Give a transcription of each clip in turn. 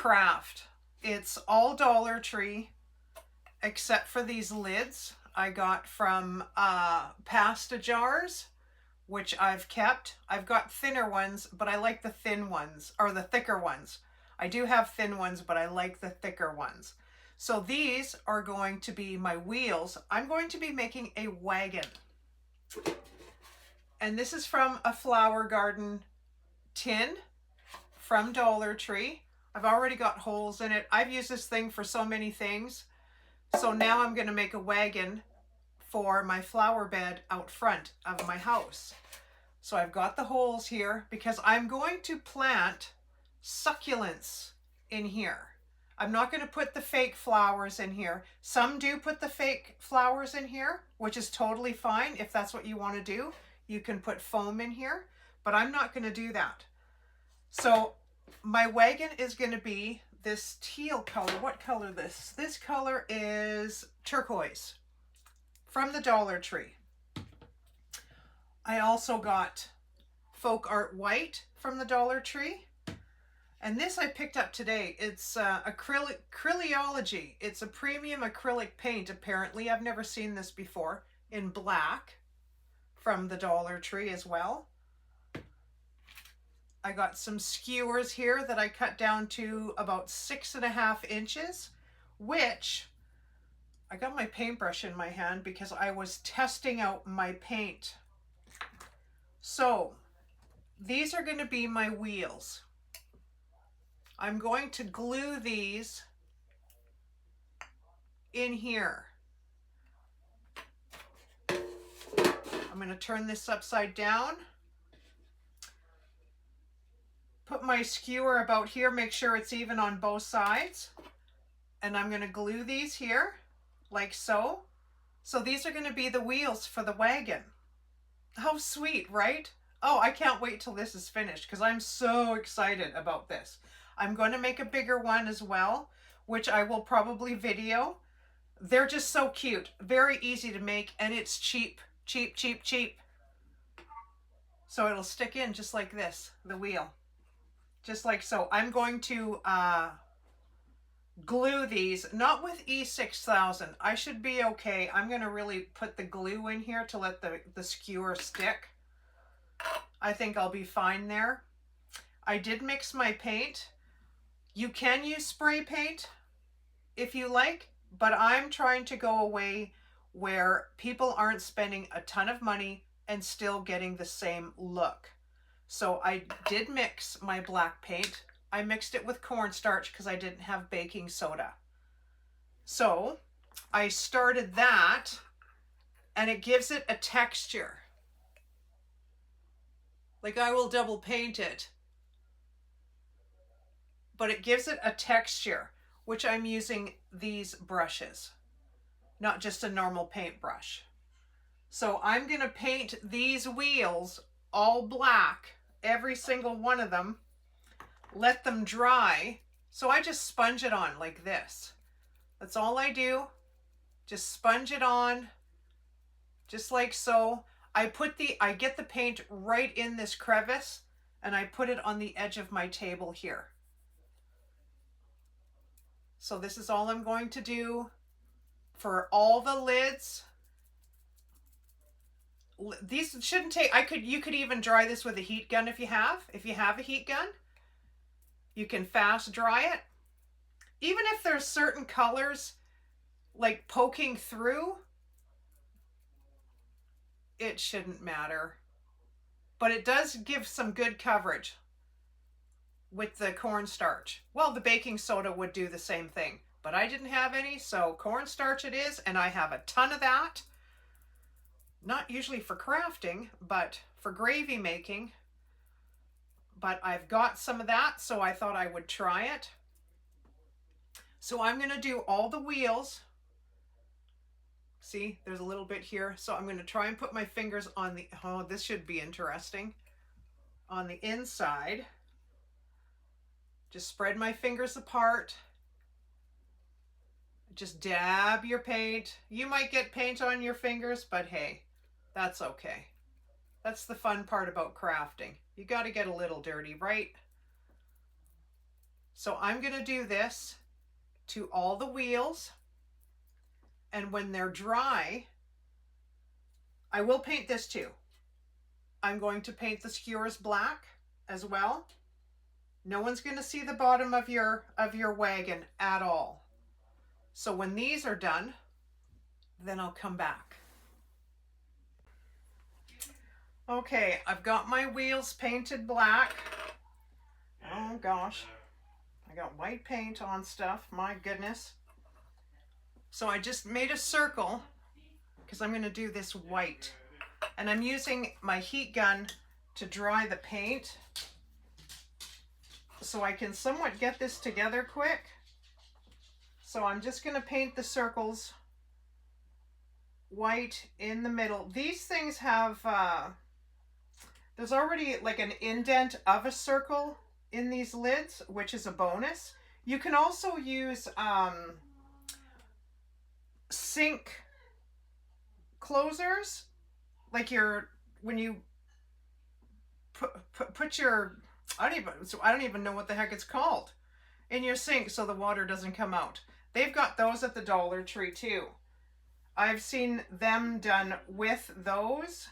craft. It's all Dollar Tree except for these lids I got from pasta jars, which I've kept. I've got thinner ones, but I like the thin ones, or the thicker ones. I do have thin ones, but I like the thicker ones. So these are going to be my wheels. I'm going to be making a wagon. And this is from a flower garden tin from Dollar Tree. I've already got holes in it. I've used this thing for so many things. So now I'm going to make a wagon for my flower bed out front of my house. So I've got the holes here because I'm going to plant succulents in here. I'm not going to put the fake flowers in here. Some do put the fake flowers in here, which is totally fine. If that's what you want to do, you can put foam in here, but I'm not going to do that. So my wagon is going to be this teal color. What color this? This color is turquoise from the Dollar Tree. I also got folk art white from the Dollar Tree. And this I picked up today. It's acryliology. It's a premium acrylic paint, apparently. I've never seen this before. In black from the Dollar Tree as well. I got some skewers here that I cut down to about 6.5 inches, which I got my paintbrush in my hand because I was testing out my paint. So these are going to be my wheels. I'm going to glue these in here. I'm going to turn this upside down. Put my skewer about here, make sure it's even on both sides. And I'm going to glue these here, like so. So these are going to be the wheels for the wagon. How sweet, right? Oh, I can't wait till this is finished because I'm so excited about this. I'm going to make a bigger one as well, which I will probably video. They're just so cute. Very easy to make, and it's cheap, cheap, cheap, cheap. So it'll stick in just like this, the wheel. Just like so. I'm going to glue these, not with E6000. I should be okay. I'm going to really put the glue in here to let the skewer stick. I think I'll be fine there. I did mix my paint. You can use spray paint if you like, but I'm trying to go away where people aren't spending a ton of money and still getting the same look. So I did mix my black paint. I mixed it with cornstarch because I didn't have baking soda. So I started that, and it gives it a texture. Like, I will double paint it, but it gives it a texture, which I'm using these brushes, not just a normal paintbrush. So I'm going to paint these wheels all black, every single one of them, let them dry. So I just sponge it on like this. That's all I do. Just sponge it on, just like so. I get the paint right in this crevice, and I put it on the edge of my table here. So this is all I'm going to do for all the lids. These shouldn't take, you could even dry this with a heat gun if you have a heat gun. You can fast dry it. Even if there's certain colors like poking through, it shouldn't matter. But it does give some good coverage with the cornstarch. Well, the baking soda would do the same thing, but I didn't have any, so cornstarch it is, and I have a ton of that. Not usually for crafting, but for gravy making. But I've got some of that, so I thought I would try it. So I'm going to do all the wheels. See, there's a little bit here. So I'm going to try and put my fingers on the, oh, this should be interesting, on the inside. Just spread my fingers apart. Just dab your paint. You might get paint on your fingers, but hey, that's okay. That's the fun part about crafting. You got to get a little dirty, right? So I'm going to do this to all the wheels, and when they're dry, I will paint this too. I'm going to paint the skewers black as well. No one's going to see the bottom of your wagon at all. So when these are done, then I'll come back. Okay, I've got my wheels painted black. Oh gosh, I got white paint on stuff, my goodness. So I just made a circle because I'm going to do this white. And I'm using my heat gun to dry the paint so I can somewhat get this together quick. So I'm just going to paint the circles white in the middle. These things have, there's already like an indent of a circle in these lids, which is a bonus. You can also use sink closers, like when you put your, I don't even know what the heck it's called, in your sink so the water doesn't come out. They've got those at the Dollar Tree too. I've seen them done with those.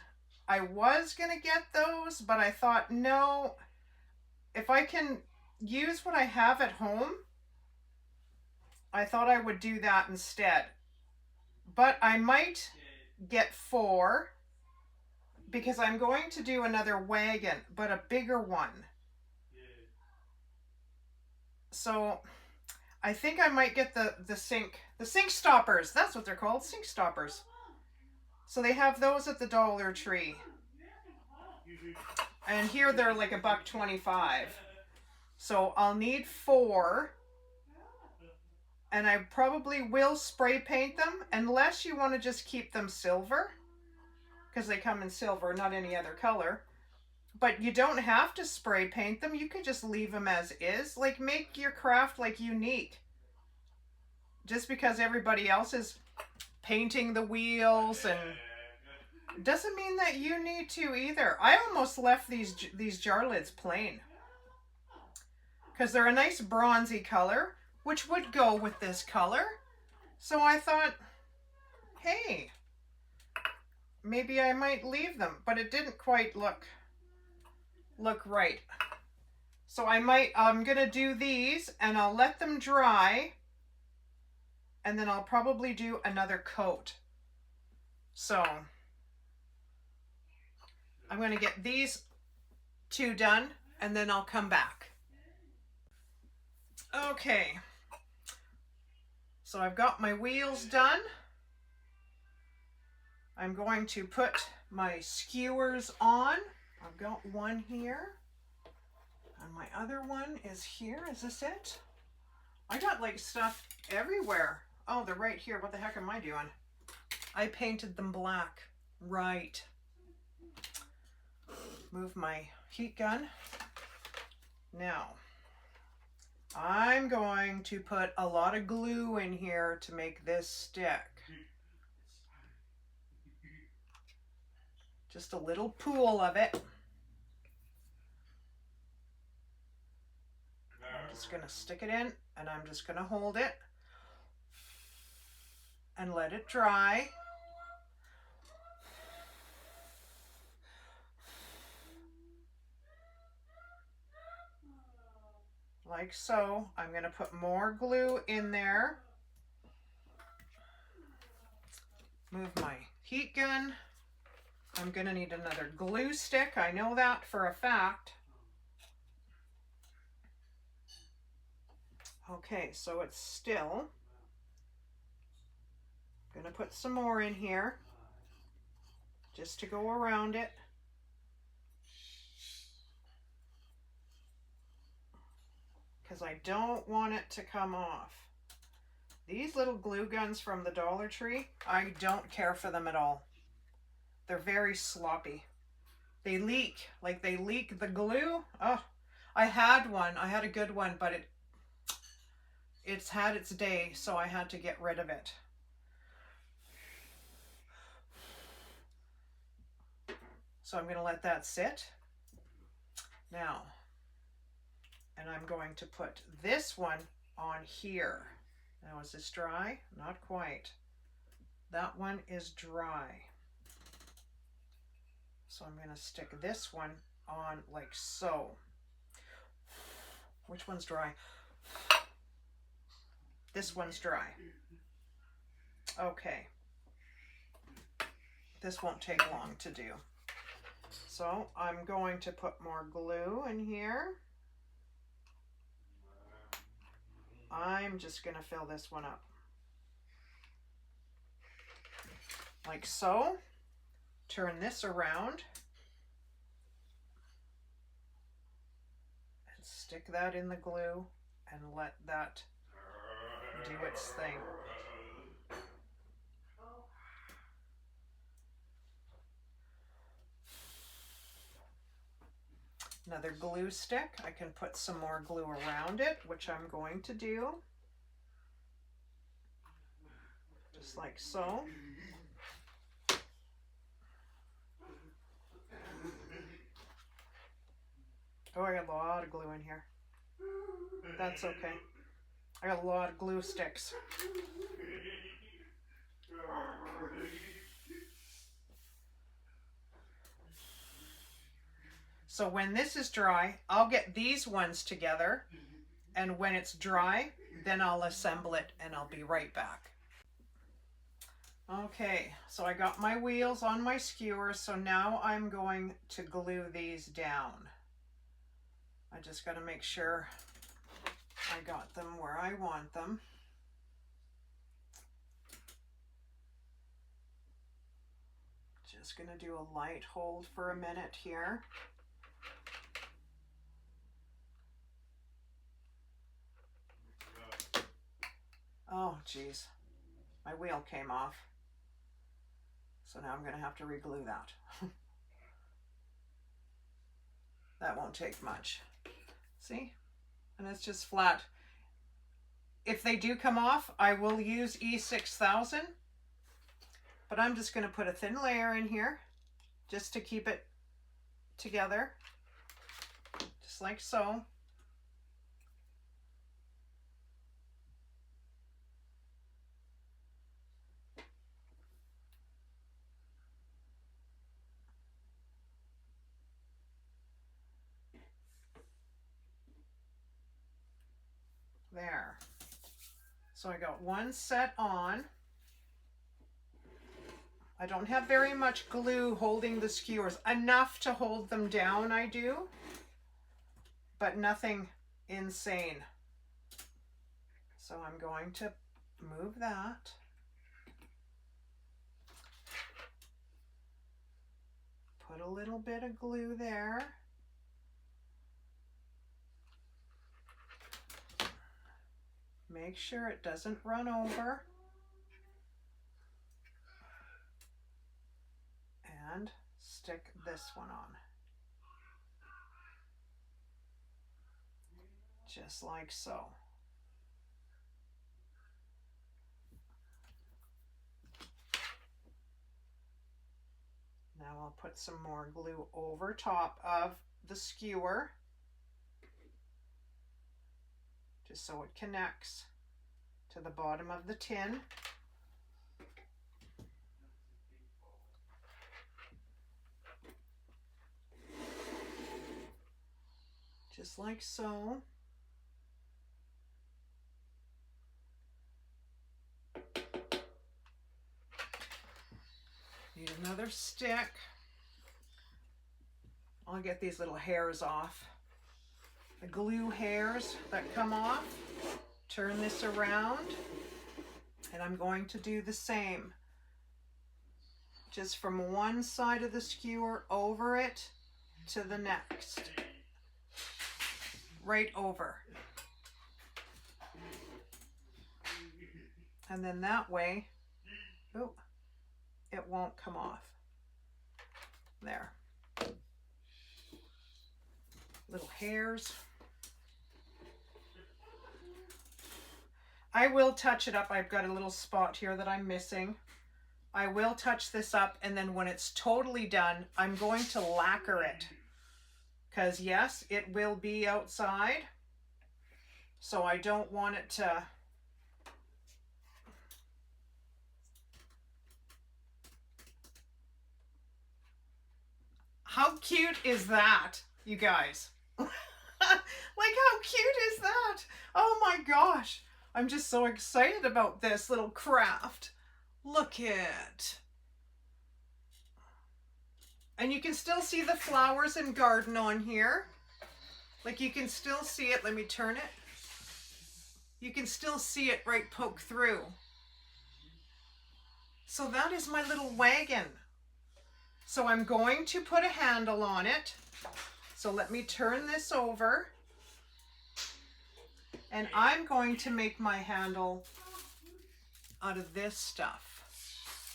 I was gonna get those, but I thought, no, if I can use what I have at home, I thought I would do that instead. But I might get 4 because I'm going to do another wagon, but a bigger one. So I think I might get the sink stoppers. That's what they're called, sink stoppers. So they have those at the Dollar Tree. And here they're like $1.25. So I'll need 4. And I probably will spray paint them unless you want to just keep them silver, because they come in silver, not any other color. But you don't have to spray paint them. You can just leave them as is. Like, make your craft like unique. Just because everybody else is painting the wheels and doesn't mean that you need to either. I almost left these jar lids plain because they're a nice bronzy color, which would go with this color. So I thought, hey, maybe I might leave them, but it didn't quite look right. So I'm gonna do these and I'll let them dry, and then I'll probably do another coat. So I'm gonna get these 2 done and then I'll come back. Okay, so I've got my wheels done. I'm going to put my skewers on. I've got one here, and my other one is here. Is this it? I got like stuff everywhere. Oh, they're right here. What the heck am I doing? I painted them black. Right. Move my heat gun. Now, I'm going to put a lot of glue in here to make this stick. Just a little pool of it. I'm just going to stick it in, and I'm just going to hold it and let it dry. Like so. I'm going to put more glue in there. Move my heat gun. I'm going to need another glue stick. I know that for a fact. Okay, so it's still. I'm going to put some more in here just to go around it. Because I don't want it to come off. These little glue guns from the Dollar Tree, I don't care for them at all. They're very sloppy. They leak, like they leak the glue. Oh, I had one. I had a good one, but it's had its day, so I had to get rid of it. So I'm going to let that sit. Now, And I'm going to put this one on here. Now, is this dry? Not quite. That one is dry. So I'm going to stick this one on like so. Which one's dry? This one's dry. Okay. This won't take long to do. So I'm going to put more glue in here. I'm just going to fill this one up. Like so. Turn this around. And stick that in the glue and let that do its thing. Another glue stick. I can put some more glue around it, which I'm going to do. Just like so. Oh, I got a lot of glue in here. That's okay. I got a lot of glue sticks. So when this is dry, I'll get these ones together, and when it's dry, then I'll assemble it and I'll be right back. Okay, so I got my wheels on my skewer, so now I'm going to glue these down. I just got to make sure I got them where I want them. Just going to do a light hold for a minute here. Oh, geez. My wheel came off. So now I'm going to have to re-glue that. That won't take much. See? And it's just flat. If they do come off, I will use E6000. But I'm just going to put a thin layer in here just to keep it together. Just like so. There. So I got one set on. I don't have very much glue holding the skewers. Enough to hold them down, I do. But nothing insane. So I'm going to move that. Put a little bit of glue there. Make sure it doesn't run over. And stick this one on. Just like so. Now I'll put some more glue over top of the skewer, just so it connects to the bottom of the tin. Just like so. Need another stick. I'll get these little hairs off. The glue hairs that come off. Turn this around. And I'm going to do the same. Just from one side of the skewer over it to the next. Right over. And then that way, oh, it won't come off. There. Little hairs. I will touch it up. I've got a little spot here that I'm missing. I will touch this up, and then when it's totally done, I'm going to lacquer it. Because yes, it will be outside. So I don't want it to... How cute is that, you guys? Like, how cute is that? Oh my gosh. I'm just so excited about this little craft. Look it. And you can still see the flowers and garden on here. Like, you can still see it. Let me turn it. You can still see it right poke through. So that is my little wagon. So I'm going to put a handle on it. So let me turn this over. And I'm going to make my handle out of this stuff.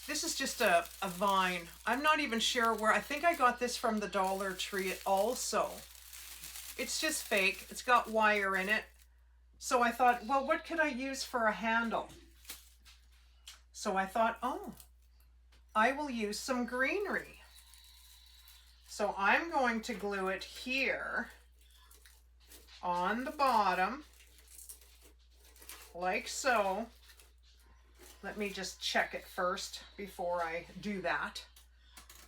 This is just a vine. I'm not even sure where. I think I got this from the Dollar Tree also. It's just fake. It's got wire in it. So I thought, well, what could I use for a handle? So I thought, oh, I will use some greenery. So I'm going to glue it here on the bottom, like so. Let me just check it first before I do that.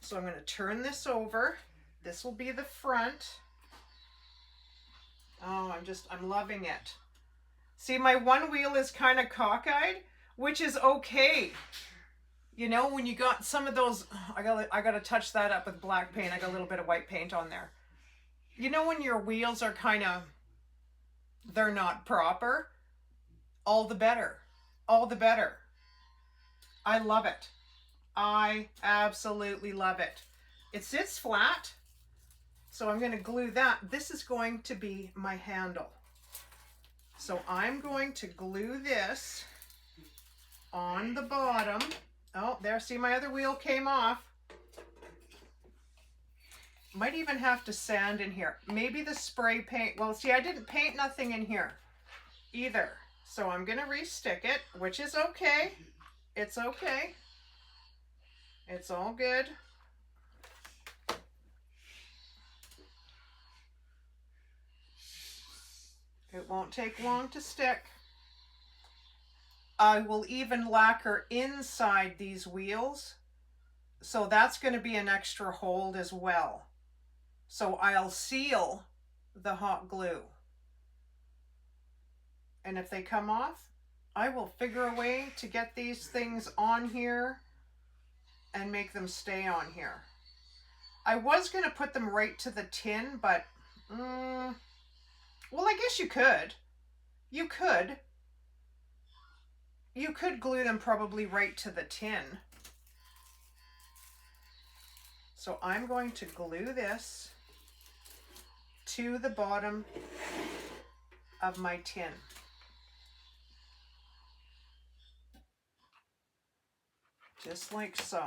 So I'm going to turn this over. This will be the front. Oh, I'm loving it. See, my one wheel is kind of cockeyed, which is okay. You know, when you got some of those, I gotta touch that up with black paint. I got a little bit of white paint on there. You know, when your wheels are kind of, they're not proper, all the better. All the better. I love it. I absolutely love it. It sits flat, so I'm going to glue that. This is going to be my handle. So I'm going to glue this on the bottom. Oh, there, see, my other wheel came off. Might even have to sand in here. Maybe the spray paint. Well, see, I didn't paint nothing in here either. So I'm going to restick it, which is okay. It's okay. It's all good. It won't take long to stick. I will even lacquer inside these wheels. So that's going to be an extra hold as well. So I'll seal the hot glue. And if they come off, I will figure a way to get these things on here and make them stay on here. I was going to put them right to the tin, but, well, I guess you could. You could. You could glue them probably right to the tin. So I'm going to glue this to the bottom of my tin. Just like so.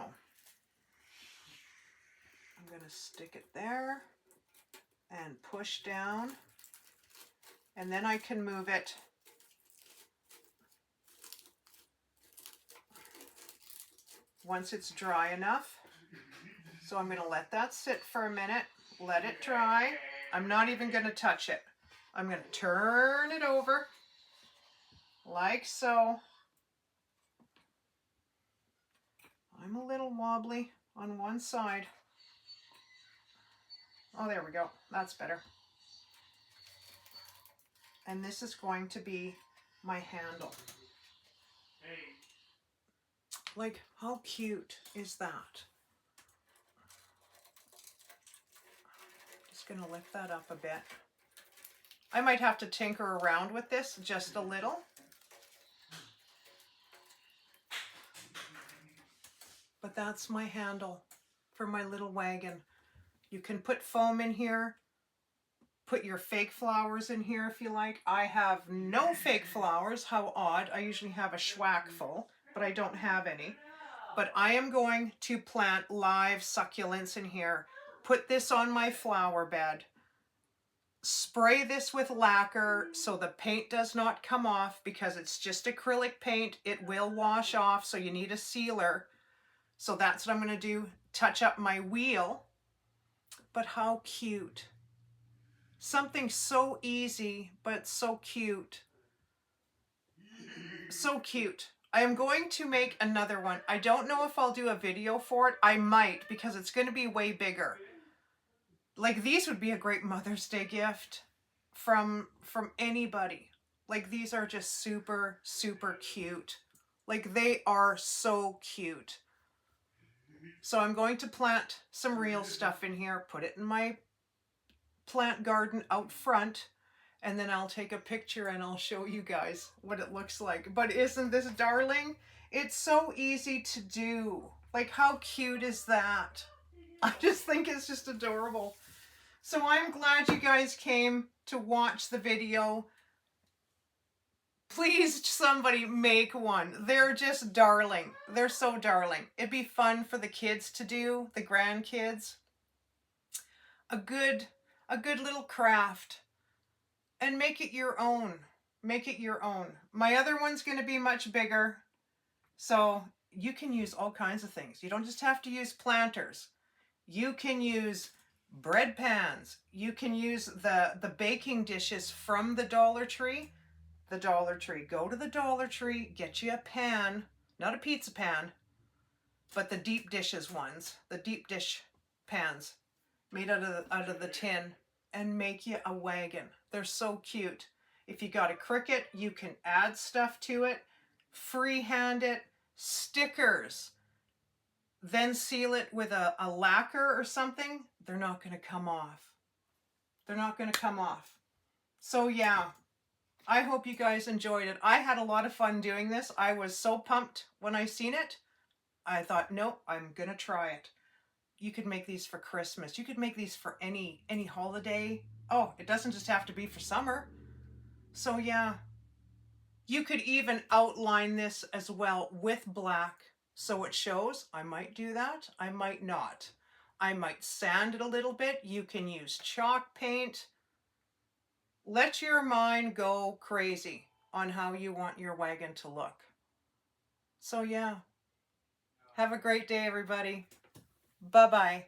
I'm going to stick it there and push down, and then I can move it once it's dry enough. So I'm going to let that sit for a minute, let it dry. I'm not even going to touch it. I'm going to turn it over like so. I'm a little wobbly on one side. Oh, there we go. That's better. And this is going to be my handle. Like, how cute is that? Just going to lift that up a bit. I might have to tinker around with this just a little. But that's my handle for my little wagon. You can put foam in here, put your fake flowers in here if you like. I have no fake flowers. How odd. I usually have a schwack full, but I don't have any. But I am going to plant live succulents in here. Put this on my flower bed. Spray this with lacquer so the paint does not come off, because it's just acrylic paint. It will wash off, so you need a sealer. So that's what I'm going to do. Touch up my wheel. But how cute. Something so easy, but so cute. So cute. I am going to make another one. I don't know if I'll do a video for it. I might, because it's going to be way bigger. Like, these would be a great Mother's Day gift from anybody. Like, these are just super, super cute. Like, they are so cute. So I'm going to plant some real stuff in here, put it in my plant garden out front, and then I'll take a picture and I'll show you guys what it looks like. But isn't this darling? It's so easy to do. Like, how cute is that? I just think it's just adorable. So I'm glad you guys came to watch the video. Please, somebody make one. They're just darling. They're so darling. It'd be fun for the kids to do, the grandkids. A good little craft. And make it your own. Make it your own. My other one's going to be much bigger. So you can use all kinds of things. You don't just have to use planters. You can use bread pans. You can use the baking dishes from the Dollar Tree. The Dollar Tree. Go to the Dollar Tree, get you a pan, not a pizza pan, but the deep dishes ones, the deep dish pans made out of the tin, and make you a wagon. They're so cute. If you got a Cricut, you can add stuff to it, freehand it, stickers, then seal it with a lacquer or something. They're not going to come off. They're not going to come off. So yeah, I hope you guys enjoyed it. I had a lot of fun doing this. I was so pumped when I seen it. I thought, nope, I'm going to try it. You could make these for Christmas. You could make these for any holiday. Oh, it doesn't just have to be for summer. So yeah, you could even outline this as well with black so it shows. I might do that. I might not. I might sand it a little bit. You can use chalk paint. Let your mind go crazy on how you want your wagon to look. So yeah, have a great day, everybody. Bye-bye.